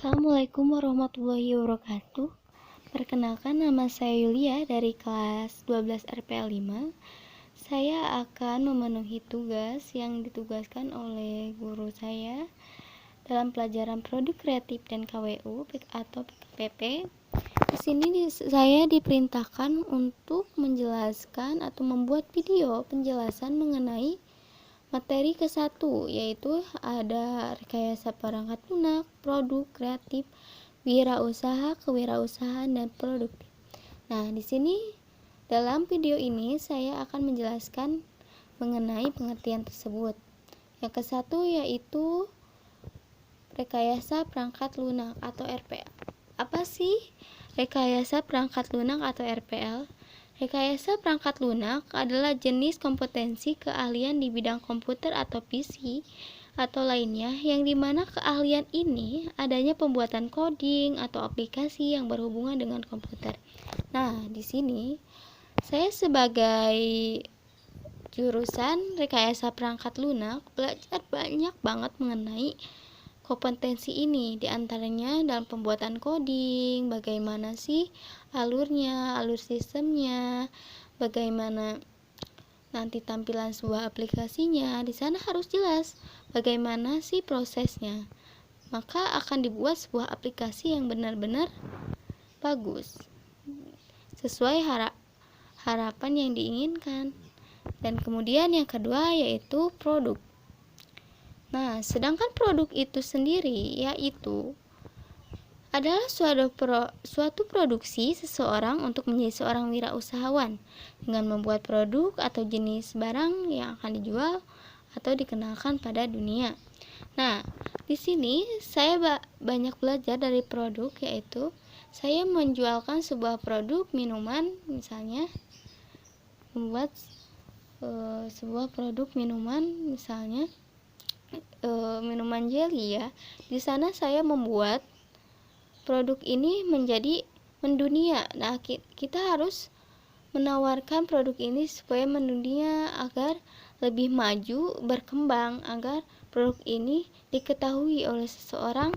Assalamualaikum warahmatullahi wabarakatuh. Perkenalkan, nama saya Yulia dari kelas 12 RPL 5. Saya akan memenuhi tugas yang ditugaskan oleh guru saya dalam pelajaran produk kreatif dan KWU atau PKPP. Di sini saya diperintahkan untuk menjelaskan atau membuat video penjelasan mengenai materi ke-1, yaitu ada rekayasa perangkat lunak, produk kreatif, wirausaha, kewirausahaan, dan produktif. Nah, di sini dalam video ini saya akan menjelaskan mengenai pengertian tersebut. Yang ke-1 yaitu rekayasa perangkat lunak atau RPL. Apa sih rekayasa perangkat lunak atau RPL? Rekayasa perangkat lunak adalah jenis kompetensi keahlian di bidang komputer atau PC atau lainnya, yang dimana keahlian ini adanya pembuatan coding atau aplikasi yang berhubungan dengan komputer. Nah, di sini saya sebagai jurusan rekayasa perangkat lunak belajar banyak banget mengenai kompetensi ini, diantaranya dalam pembuatan coding, bagaimana sih alurnya, alur sistemnya, bagaimana nanti tampilan sebuah aplikasinya. Di sana harus jelas bagaimana sih prosesnya, maka akan dibuat sebuah aplikasi yang benar-benar bagus sesuai harapan yang diinginkan. Dan kemudian yang kedua yaitu produk. Nah, sedangkan produk itu sendiri yaitu adalah suatu produksi seseorang untuk menjadi seorang wirausahawan dengan membuat produk atau jenis barang yang akan dijual atau dikenalkan pada dunia. Nah, di sini saya banyak belajar dari produk, yaitu saya menjualkan sebuah produk minuman, misalnya membuat sebuah produk minuman, misalnya minuman jelly ya. Di sana saya membuat produk ini menjadi mendunia. Nah, kita harus menawarkan produk ini supaya mendunia agar lebih maju, berkembang, agar produk ini diketahui oleh seseorang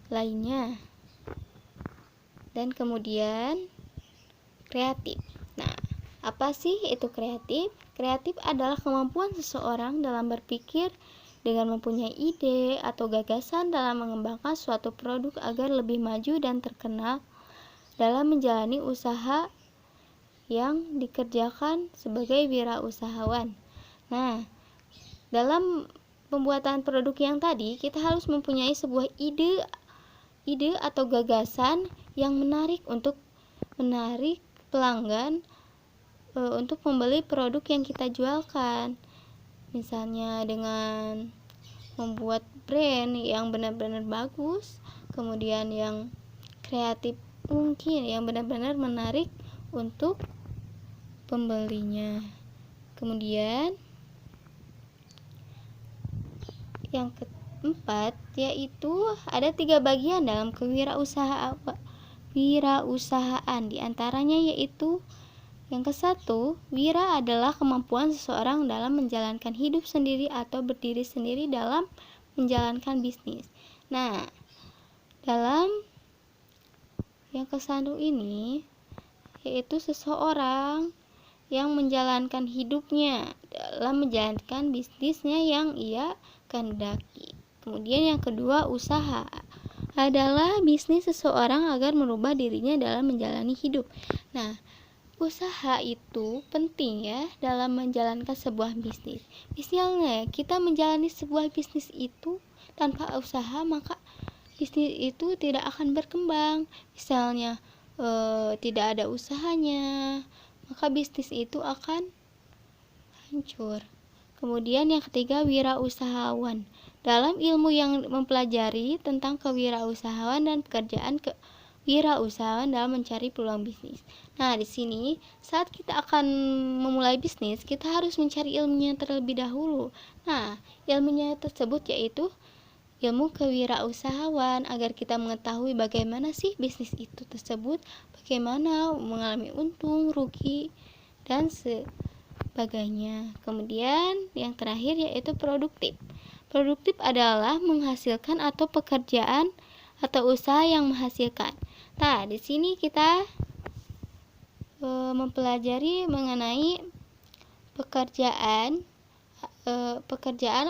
lainnya. Dan kemudian kreatif. Nah, apa sih itu kreatif? Kreatif adalah kemampuan seseorang dalam berpikir dengan mempunyai ide atau gagasan dalam mengembangkan suatu produk agar lebih maju dan terkenal dalam menjalani usaha yang dikerjakan sebagai wirausahawan. Nah, dalam pembuatan produk yang tadi, kita harus mempunyai sebuah ide atau gagasan yang menarik untuk menarik pelanggan untuk membeli produk yang kita jualkan. Misalnya dengan membuat brand yang benar-benar bagus, kemudian yang kreatif mungkin, yang benar-benar menarik untuk pembelinya. Kemudian yang keempat yaitu ada 3 bagian dalam kewirausahaan, diantaranya yaitu yang ke-1, wira adalah kemampuan seseorang dalam menjalankan hidup sendiri atau berdiri sendiri dalam menjalankan bisnis. Nah, dalam yang ke-1 ini yaitu seseorang yang menjalankan hidupnya dalam menjalankan bisnisnya yang ia kehendaki. Kemudian yang kedua, usaha adalah bisnis seseorang agar merubah dirinya dalam menjalani hidup. Nah, usaha itu penting ya dalam menjalankan sebuah bisnis. Misalnya kita menjalani sebuah bisnis itu tanpa usaha, maka bisnis itu tidak akan berkembang. Misalnya tidak ada usahanya, maka bisnis itu akan hancur. Kemudian yang ketiga, wirausahawan. Dalam ilmu yang mempelajari tentang kewirausahaan dan pekerjaan wirausahaan dalam mencari peluang bisnis. Nah, di sini saat kita akan memulai bisnis, kita harus mencari ilmunya terlebih dahulu. Nah, ilmunya tersebut yaitu ilmu kewirausahaan, agar kita mengetahui bagaimana sih bisnis itu tersebut, bagaimana mengalami untung, rugi, dan sebagainya. Kemudian yang terakhir yaitu produktif. Produktif adalah menghasilkan atau pekerjaan atau usaha yang menghasilkan. Nah, di sini kita mempelajari mengenai pekerjaan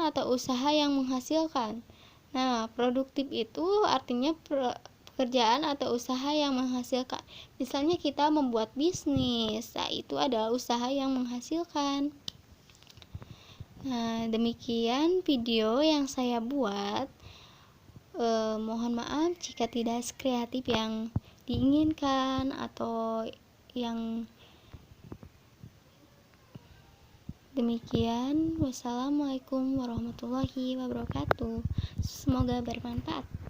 atau usaha yang menghasilkan. Nah, produktif itu artinya pekerjaan atau usaha yang menghasilkan. Misalnya kita membuat bisnis, nah itu adalah usaha yang menghasilkan. Nah, demikian video yang saya buat. Mohon maaf jika tidak sekreatif yang diinginkan atau yang demikian. Wassalamualaikum warahmatullahi wabarakatuh. Semoga bermanfaat.